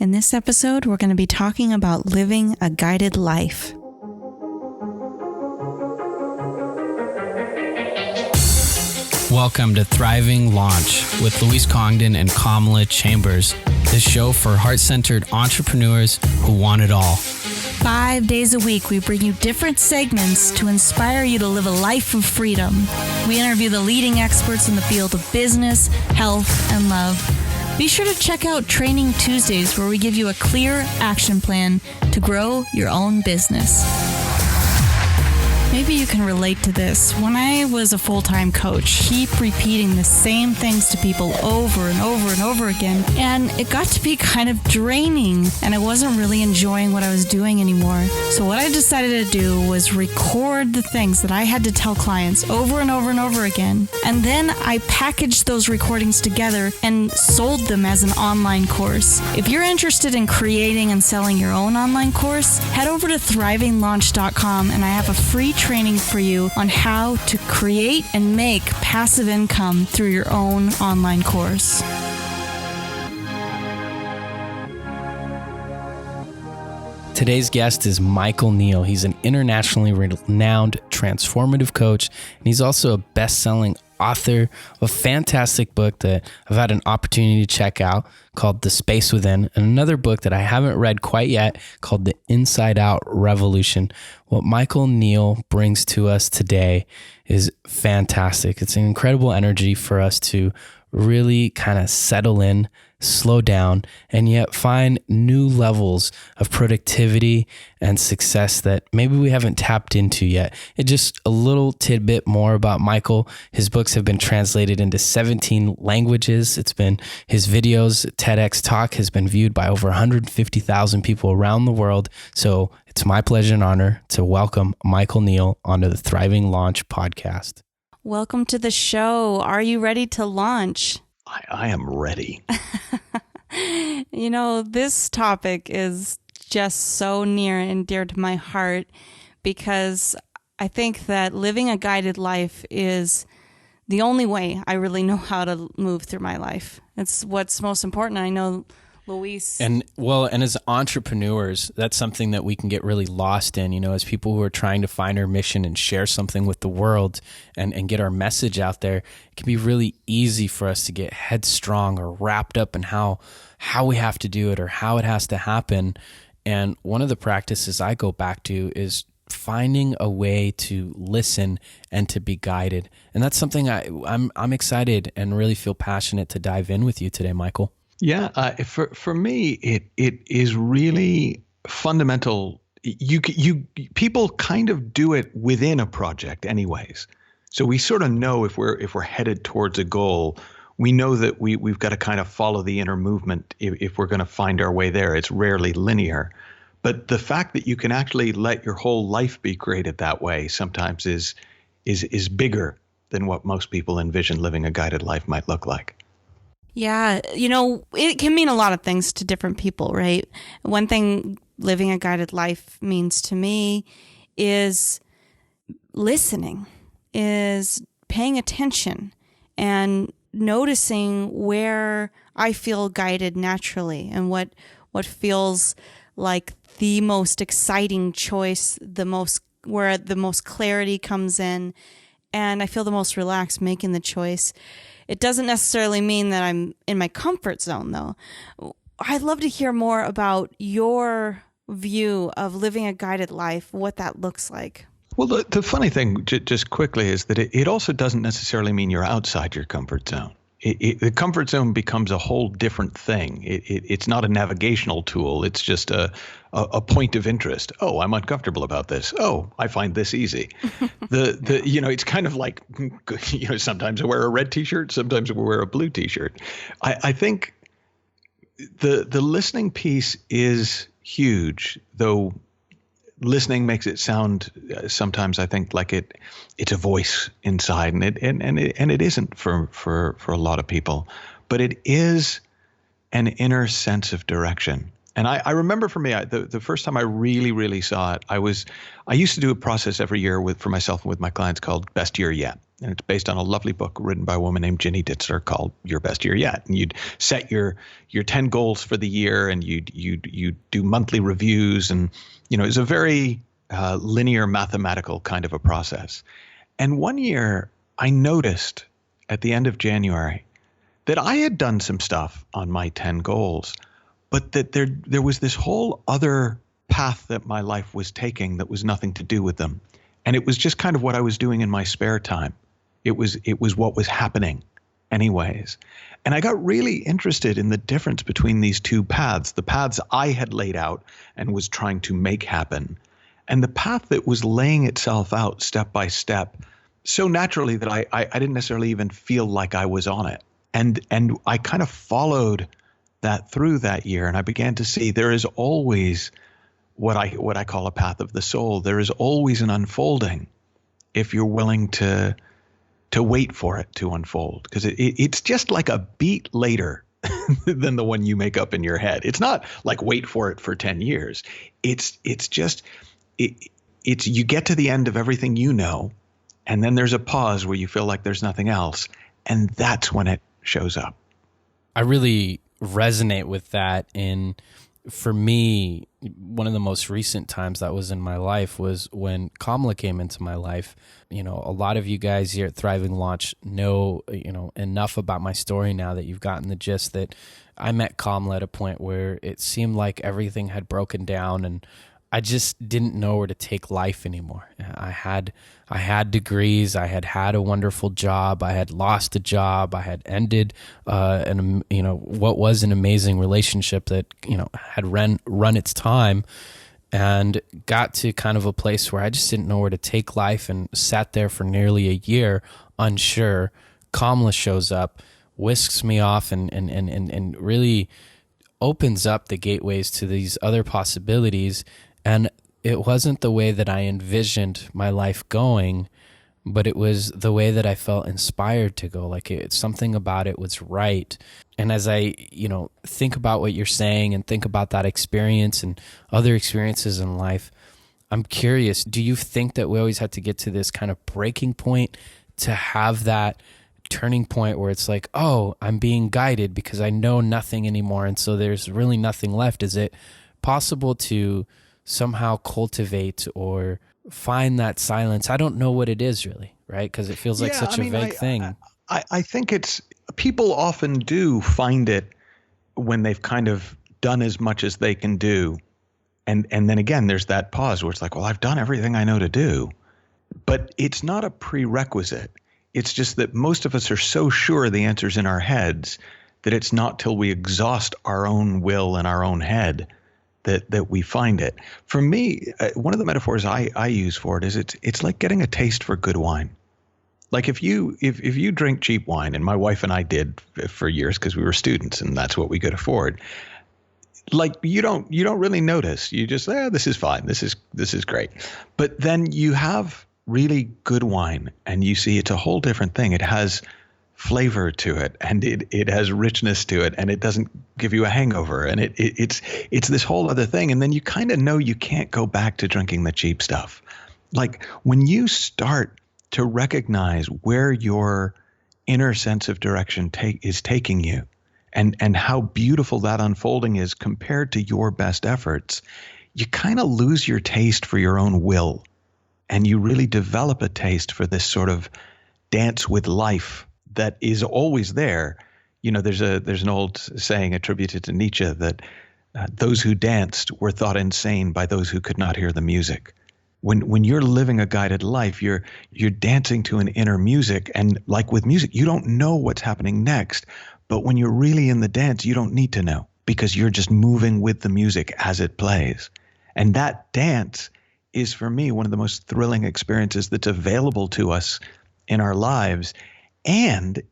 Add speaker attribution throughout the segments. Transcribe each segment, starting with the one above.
Speaker 1: In this episode, we're going to be talking about living a guided life.
Speaker 2: Welcome to Thriving Launch with Louise Congdon and Kamala Chambers, the show for heart-centered entrepreneurs who want it all.
Speaker 1: 5 days a week, we bring you different segments to inspire you to live a life of freedom. We interview the leading experts in the field of business, health, and love. Be sure to check out Training Tuesdays, where we give you a clear action plan to grow your own business. Maybe you can relate to this. When I was a full-time coach, keep repeating the same things to people over and over and over again, and it got to be kind of draining, and I wasn't really enjoying what I was doing anymore. So what I decided to do was record the things that I had to tell clients over and over and over again, and then I packaged those recordings together and sold them as an online course. If you're interested in creating and selling your own online course, head over to thrivinglaunch.com, and I have a free training for you on how to create and make passive income through your own online course.
Speaker 2: Today's guest is Michael Neill. He's an internationally renowned transformative coach, and he's also a best-selling author of a fantastic book that I've had an opportunity to check out called The Space Within, and another book that I haven't read quite yet called The Inside Out Revolution. What Michael Neill brings to us today is fantastic. It's an incredible energy for us to really kind of settle in, slow down, and yet find new levels of productivity and success that maybe we haven't tapped into yet. Just a little tidbit more about Michael. His books have been translated into 17 languages. His videos, TEDx Talk has been viewed by over 150,000 people around the world. So it's my pleasure and honor to welcome Michael Neill onto the Thriving Launch podcast.
Speaker 1: Welcome to the show. Are you ready to launch?
Speaker 3: I am ready.
Speaker 1: You know, this topic is just so near and dear to my heart because I think that living a guided life is the only way I really know how to move through my life. It's what's most important. I know Luis.
Speaker 2: And as entrepreneurs, that's something that we can get really lost in, as people who are trying to find our mission and share something with the world and get our message out there. It can be really easy for us to get headstrong or wrapped up in how we have to do it or how it has to happen. And one of the practices I go back to is finding a way to listen and to be guided. And that's something I'm excited and really feel passionate to dive in with you today, Michael.
Speaker 3: Yeah, for me, it is really fundamental. People kind of do it within a project, anyways. So we sort of know if we're headed towards a goal, we know that we've got to kind of follow the inner movement if we're going to find our way there. It's rarely linear, but the fact that you can actually let your whole life be created that way sometimes is bigger than what most people envision living a guided life might look like.
Speaker 1: Yeah, it can mean a lot of things to different people, right? One thing living a guided life means to me is listening, is paying attention and noticing where I feel guided naturally and what feels like the most exciting choice, where the most clarity comes in, and I feel the most relaxed making the choice. It doesn't necessarily mean that I'm in my comfort zone, though. I'd love to hear more about your view of living a guided life, what that looks like.
Speaker 3: Well, the funny thing, just quickly, is that it also doesn't necessarily mean you're outside your comfort zone. The comfort zone becomes a whole different thing. It's not a navigational tool. It's just a point of interest. Oh, I'm uncomfortable about this. Oh, I find this easy. It's kind of like, sometimes I wear a red T-shirt, sometimes I wear a blue T-shirt. I think the listening piece is huge, though. Listening makes it sound sometimes, I think, like it's a voice inside, and it isn't for a lot of people, but it is an inner sense of direction. And I remember for me, the first time I really, really saw it, I used to do a process every year for myself and with my clients called Best Year Yet. And it's based on a lovely book written by a woman named Ginny Ditzler called Your Best Year Yet. And you'd set your 10 goals for the year, and you'd do monthly reviews. And, it's a very linear mathematical kind of a process. And one year I noticed at the end of January that I had done some stuff on my 10 goals, but that there was this whole other path that my life was taking that was nothing to do with them. And it was just kind of what I was doing in my spare time. It was what was happening anyways. And I got really interested in the difference between these two paths, the paths I had laid out and was trying to make happen, and the path that was laying itself out step by step so naturally that I didn't necessarily even feel like I was on it. And I kind of followed that through that year, and I began to see there is always what I call a path of the soul. There is always an unfolding if you're willing to wait for it to unfold, because it's just like a beat later than the one you make up in your head. It's not like wait for it for 10 years. It's just you get to the end of everything you know, and then there's a pause where you feel like there's nothing else, and that's when it shows up.
Speaker 2: I really resonate with that. And for me, one of the most recent times that was in my life was when Kamala came into my life. A lot of you guys here at Thriving Launch know, enough about my story now that you've gotten the gist that I met Kamala at a point where it seemed like everything had broken down and I just didn't know where to take life anymore. I had degrees. I had a wonderful job. I had lost a job. I had ended what was an amazing relationship that had run its time, and got to kind of a place where I just didn't know where to take life, and sat there for nearly a year unsure. Kamala shows up, whisks me off, and really opens up the gateways to these other possibilities. And it wasn't the way that I envisioned my life going, but it was the way that I felt inspired to go. Like something about it was right. And as I, think about what you're saying and think about that experience and other experiences in life, I'm curious, do you think that we always have to get to this kind of breaking point to have that turning point where it's like, oh, I'm being guided because I know nothing anymore, and so there's really nothing left? Is it possible to somehow cultivate or find that silence? I don't know what it is really, right? Because it feels like such a vague thing.
Speaker 3: I think people often do find it when they've kind of done as much as they can do. And then again, there's that pause where it's like, well, I've done everything I know to do. But it's not a prerequisite. It's just that most of us are so sure the answer's in our heads that it's not till we exhaust our own will and our own head that we find it. For me, one of the metaphors I use for it is it's like getting a taste for good wine. Like if you drink cheap wine, and my wife and I did for years because we were students and that's what we could afford. Like you don't really notice. You just this is fine. This is great. But then you have really good wine and you see it's a whole different thing. It has flavor to it, and it has richness to it, and it doesn't give you a hangover, and it's this whole other thing. And then you kind of know you can't go back to drinking the cheap stuff. Like when you start to recognize where your inner sense of direction is taking you, and how beautiful that unfolding is compared to your best efforts, you kind of lose your taste for your own will, and you really develop a taste for this sort of dance with life that is always there. There's an old saying attributed to Nietzsche that those who danced were thought insane by those who could not hear the music. When you're living a guided life, you're dancing to an inner music, and like with music, you don't know what's happening next. But when you're really in the dance, you don't need to know, because you're just moving with the music as it plays. And that dance is, for me, one of the most thrilling experiences that's available to us in our lives. And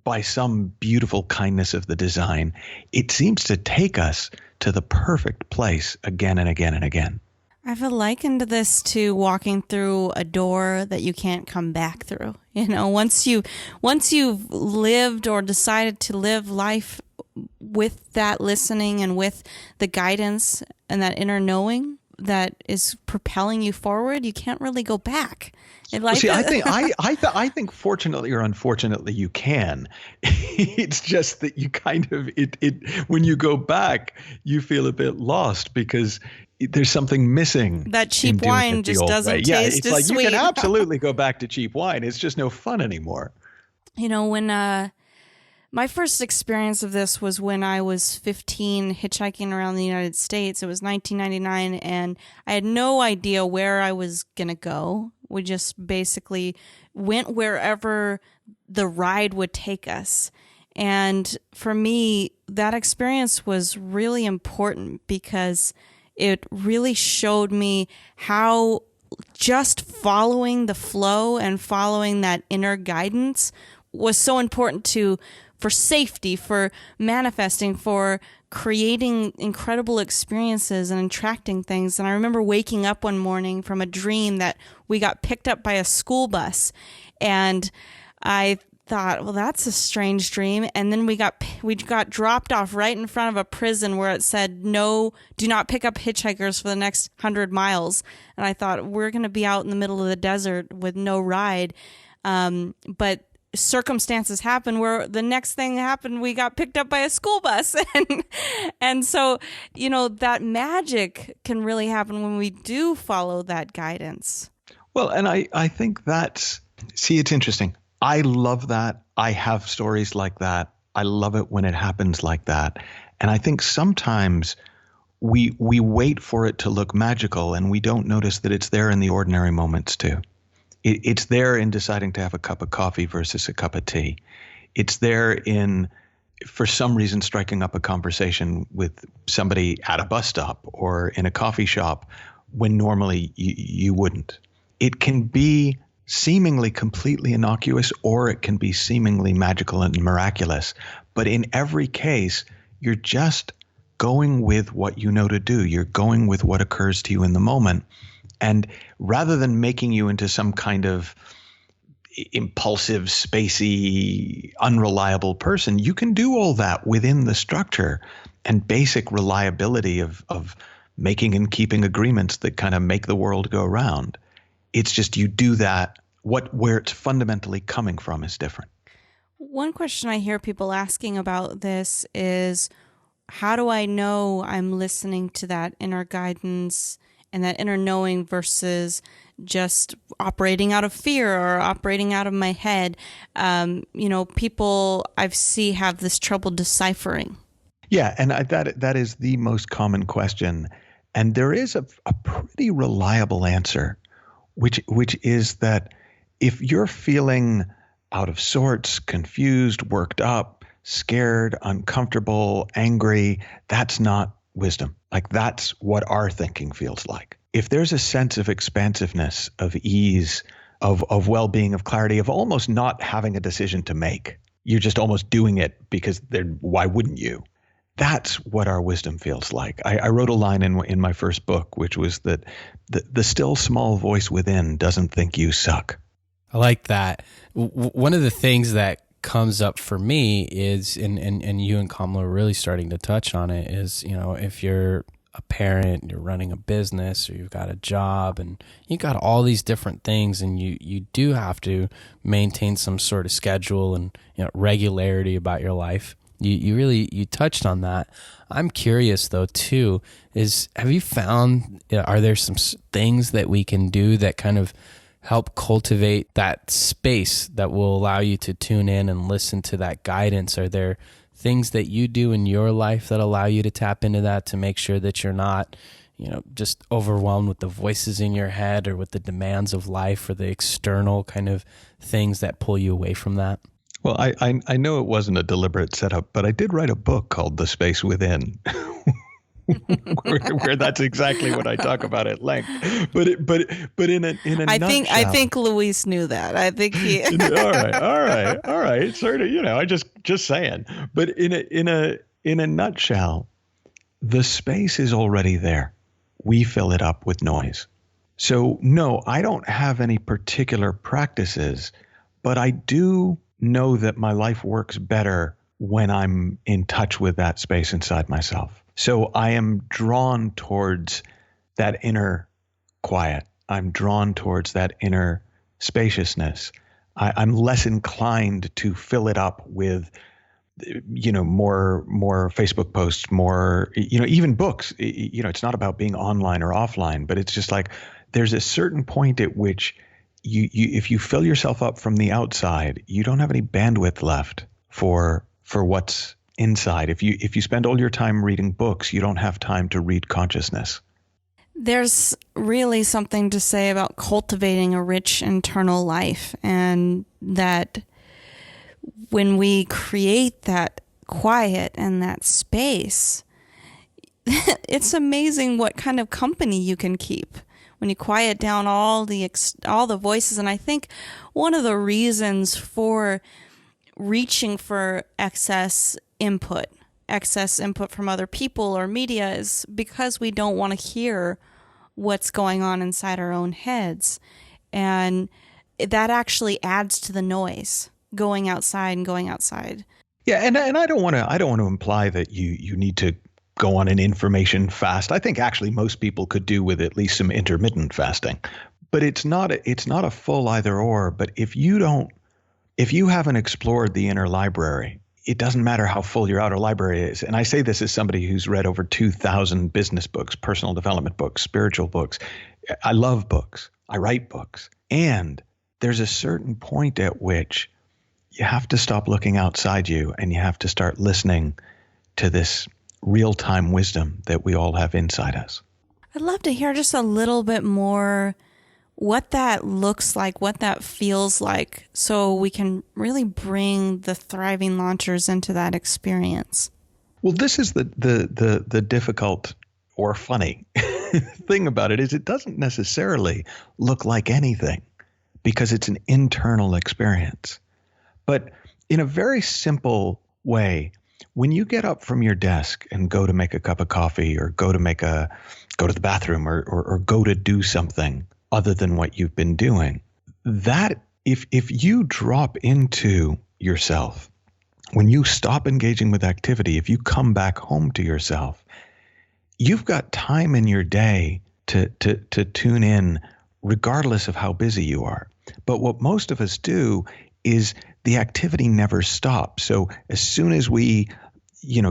Speaker 3: by some beautiful kindness of the design, it seems to take us to the perfect place again and again and again.
Speaker 1: I've likened this to walking through a door that you can't come back through. Once you've lived or decided to live life with that listening and with the guidance and that inner knowing that is propelling you forward, you can't really go back.
Speaker 3: I think fortunately or unfortunately you can. It's just that you kind of when you go back, you feel a bit lost because there's something missing.
Speaker 1: That cheap wine just doesn't taste as
Speaker 3: like
Speaker 1: sweet.
Speaker 3: You can absolutely go back to cheap wine. It's just no fun anymore.
Speaker 1: When my first experience of this was when I was 15, hitchhiking around the United States. It was 1999, and I had no idea where I was going to go. We just basically went wherever the ride would take us. And for me, that experience was really important because it really showed me how just following the flow and following that inner guidance was so important for safety, for manifesting, for creating incredible experiences and attracting things. And I remember waking up one morning from a dream that we got picked up by a school bus. And I thought, well, that's a strange dream. And then we got dropped off right in front of a prison where it said, no, do not pick up hitchhikers for the next 100 miles. And I thought, we're going to be out in the middle of the desert with no ride. But circumstances happened where the next thing happened, we got picked up by a school bus. And so, that magic can really happen when we do follow that guidance.
Speaker 3: Well, and I think it's interesting. I love that. I have stories like that. I love it when it happens like that. And I think sometimes we wait for it to look magical and we don't notice that it's there in the ordinary moments too. It's there in deciding to have a cup of coffee versus a cup of tea. It's there in, for some reason, striking up a conversation with somebody at a bus stop or in a coffee shop when normally you wouldn't. It can be seemingly completely innocuous or it can be seemingly magical and miraculous. But in every case, you're just going with what you know to do. You're going with what occurs to you in the moment. And rather than making you into some kind of impulsive, spacey, unreliable person, you can do all that within the structure and basic reliability of making and keeping agreements that kind of make the world go round. It's just you do that, where it's fundamentally coming from is different.
Speaker 1: One question I hear people asking about this is, how do I know I'm listening to that inner guidance and that inner knowing versus just operating out of fear or operating out of my head? People I've seen have this trouble deciphering.
Speaker 3: Yeah, and that is the most common question. And there is a pretty reliable answer, which is that if you're feeling out of sorts, confused, worked up, scared, uncomfortable, angry, that's not wisdom. Like that's what our thinking feels like. If there's a sense of expansiveness, of ease, of well-being, of clarity, of almost not having a decision to make, you're just almost doing it because why wouldn't you? That's what our wisdom feels like. I wrote a line in my first book, which was that the still small voice within doesn't think you suck.
Speaker 2: I like that. One of the things that comes up for me is, and you and Kamala are really starting to touch on it, is, if you're a parent, you're running a business, or you've got a job, and you got all these different things, and you do have to maintain some sort of schedule and regularity about your life. You touched on that. I'm curious though too, have you found, are there some things that we can do that kind of help cultivate that space that will allow you to tune in and listen to that guidance? Are there things that you do in your life that allow you to tap into that, to make sure that you're not, just overwhelmed with the voices in your head or with the demands of life or the external kind of things that pull you away from that?
Speaker 3: Well, I know it wasn't a deliberate setup, but I did write a book called The Space Within, where that's exactly what I talk about at length. But in a nutshell.
Speaker 1: I think Luis knew that. I think he.
Speaker 3: all right. Sort of, I just saying. But in a nutshell, the space is already there. We fill it up with noise. So no, I don't have any particular practices, but I do know that my life works better when I'm in touch with that space inside myself. So I am drawn towards that inner quiet. I'm drawn towards that inner spaciousness. I'm less inclined to fill it up with, more Facebook posts, more, even books. It's not about being online or offline, but it's just like there's a certain point at which you if you fill yourself up from the outside, you don't have any bandwidth left for what's inside. If you spend all your time reading books, you don't have time to read consciousness.
Speaker 1: There's really something to say about cultivating a rich internal life, and that when we create that quiet and that space, it's amazing what kind of company you can keep when you quiet down all the voices. And I think one of the reasons for reaching for excess input from other people or media is because we don't want to hear what's going on inside our own heads. And that actually adds to the noise going outside.
Speaker 3: Yeah, and I don't want to imply that you need to go on an information fast. I think actually most people could do with at least some intermittent fasting. But it's not a full either or, but if you haven't explored the inner library, it doesn't matter how full your outer library is. And I say this as somebody who's read over 2,000 business books, personal development books, spiritual books. I love books. I write books. And there's a certain point at which you have to stop looking outside you and you have to start listening to this real-time wisdom that we all have inside us.
Speaker 1: I'd love to hear just a little bit more what that looks like, what that feels like, so we can really bring the thriving launchers into that experience.
Speaker 3: Well, this is the difficult or funny thing about it is it doesn't necessarily look like anything because it's an internal experience. But in a very simple way, when you get up from your desk and go to make a cup of coffee or go to the bathroom or go to do something other than what you've been doing, that if you drop into yourself, when you stop engaging with activity, if you come back home to yourself, you've got time in your day to tune in regardless of how busy you are. But what most of us do is the activity never stops. So as soon as we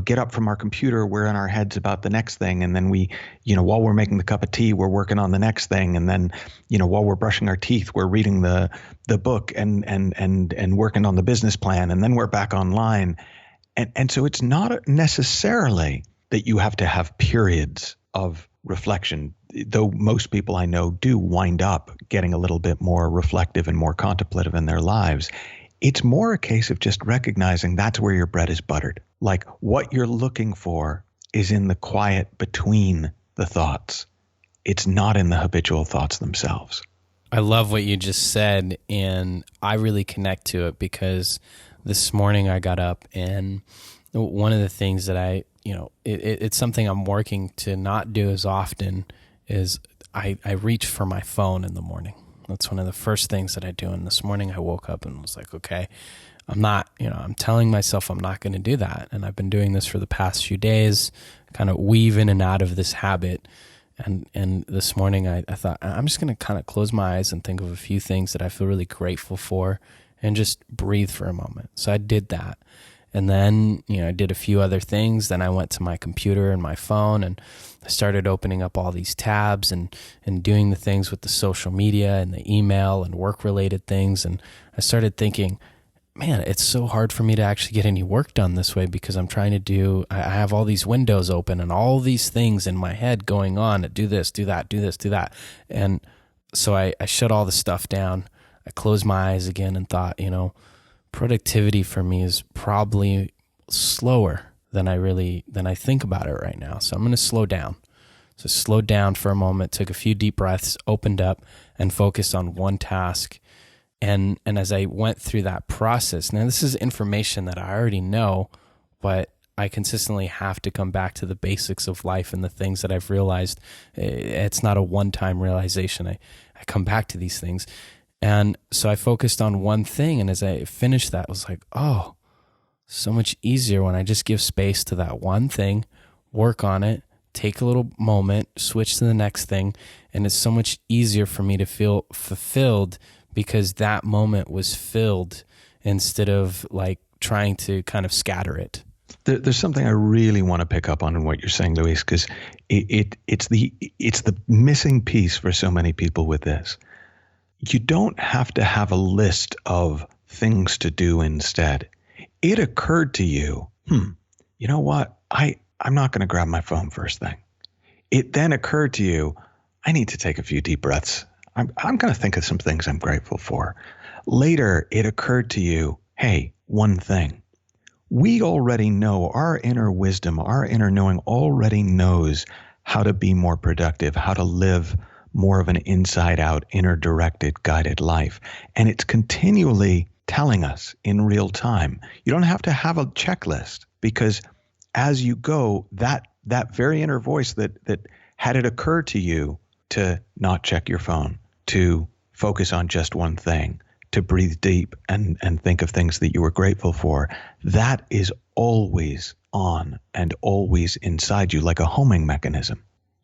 Speaker 3: get up from our computer, we're in our heads about the next thing. And then we, while we're making the cup of tea, we're working on the next thing. And then, while we're brushing our teeth, we're reading the book and working on the business plan. And then we're back online. And so it's not necessarily that you have to have periods of reflection, though most people I know do wind up getting a little bit more reflective and more contemplative in their lives. It's more a case of just recognizing that's where your bread is buttered. Like what you're looking for is in the quiet between the thoughts. It's not in the habitual thoughts themselves.
Speaker 2: I love what you just said, and I really connect to it because this morning I got up, and one of the things that it's something I'm working to not do as often is I reach for my phone in the morning. That's one of the first things that I do. And this morning I woke up and was like, okay, I'm telling myself I'm not going to do that. And I've been doing this for the past few days, kind of weave in and out of this habit. And this morning I thought, I'm just going to kind of close my eyes and think of a few things that I feel really grateful for and just breathe for a moment. So I did that. And then, I did a few other things. Then I went to my computer and my phone and I started opening up all these tabs and doing the things with the social media and the email and work-related things. And I started thinking, man, it's so hard for me to actually get any work done this way because I'm trying to I have all these windows open and all these things in my head going on. Do this, do that, do this, do that. And so I shut all the stuff down. I closed my eyes again and thought, productivity for me is probably slower than I think about it right now. So I'm going to slow down. So slowed down for a moment, took a few deep breaths, opened up and focused on one task. And as I went through that process, now this is information that I already know, but I consistently have to come back to the basics of life and the things that I've realized. It's not a one-time realization. I come back to these things. And so I focused on one thing. And as I finished that, I was like, oh, So much easier when I just give space to that one thing, work on it, take a little moment, switch to the next thing. And it's so much easier for me to feel fulfilled because that moment was filled instead of like trying to kind of scatter it.
Speaker 3: There's something I really want to pick up on in what you're saying, Luis, because it's the missing piece for so many people with this. You don't have to have a list of things to do instead. It occurred to you, you know what? I'm not going to grab my phone first thing. It then occurred to you, I need to take a few deep breaths. I'm going to think of some things I'm grateful for. Later, it occurred to you, hey, one thing. We already know, our inner wisdom, our inner knowing already knows how to be more productive, how to live more of an inside out, inner directed, guided life. And it's continually telling us in real time. You don't have to have a checklist, because as you go, that very inner voice that had it occur to you to not check your phone, to focus on just one thing, to breathe deep and think of things that you were grateful for, that is always on and always inside you, like a homing mechanism.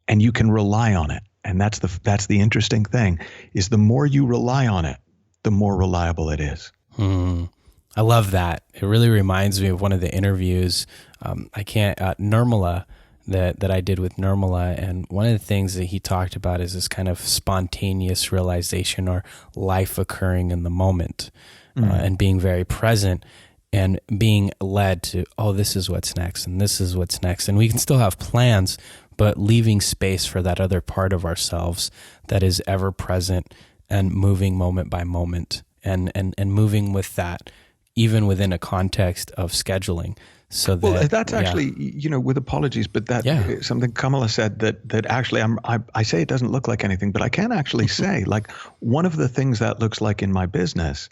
Speaker 3: And you can rely on it. And that's the interesting thing, is the more you rely on it, the more reliable it is.
Speaker 2: I love that. It really reminds me of one of the interviews Nirmala that I did with Nirmala, and one of the things that he talked about is this kind of spontaneous realization or life occurring in the moment, and being very present and being led to, oh, this is what's next and this is what's next. And we can still have plans, but leaving space for that other part of ourselves that is ever present and moving moment by moment, and moving with that, even within a context of scheduling. So
Speaker 3: that's actually, with apologies, but something Kamala said that actually I say it doesn't look like anything, but I can actually say, like, one of the things that looks like in my business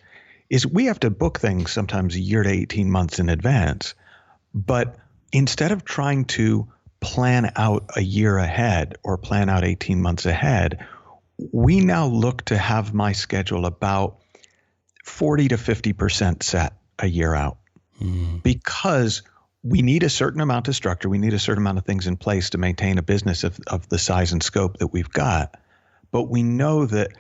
Speaker 3: is we have to book things sometimes a year to 18 months in advance. But instead of trying to plan out a year ahead or plan out 18 months ahead, we now look to have my schedule about 40 to 50% set a year out. Because we need a certain amount of structure, we need a certain amount of things in place to maintain a business of the size and scope that we've got. But we know that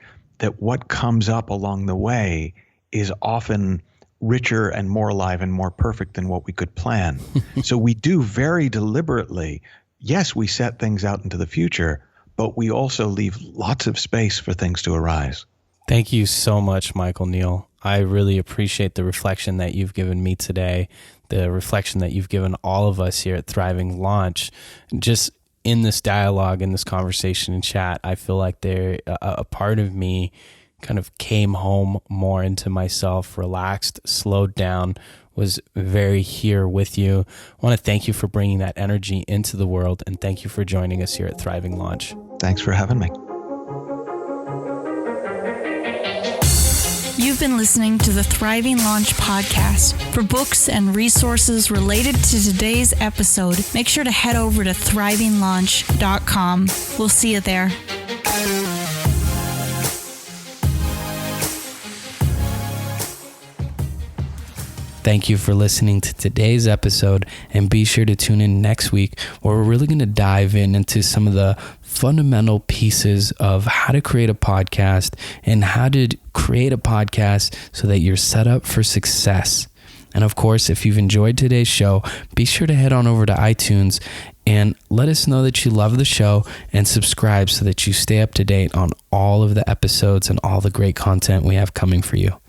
Speaker 3: what comes up along the way is often richer and more alive and more perfect than what we could plan. So we do very deliberately, yes, we set things out into the future, but we also leave lots of space for things to arise.
Speaker 2: Thank you so much, Michael Neill. I really appreciate the reflection that you've given me today, the reflection that you've given all of us here at Thriving Launch. Just in this dialogue, in this conversation and chat, I feel like a part of me kind of came home more into myself, relaxed, slowed down, was very here with you. I want to thank you for bringing that energy into the world, and thank you for joining us here at Thriving Launch.
Speaker 3: Thanks for having me.
Speaker 1: You've been listening to the Thriving Launch podcast. For books and resources related to today's episode, make sure to head over to thrivinglaunch.com. We'll see you there.
Speaker 2: Thank you for listening to today's episode, and be sure to tune in next week, where we're really going to dive into some of the fundamental pieces of how to create a podcast and how to create a podcast so that you're set up for success. And of course, if you've enjoyed today's show, be sure to head on over to iTunes and let us know that you love the show, and subscribe so that you stay up to date on all of the episodes and all the great content we have coming for you.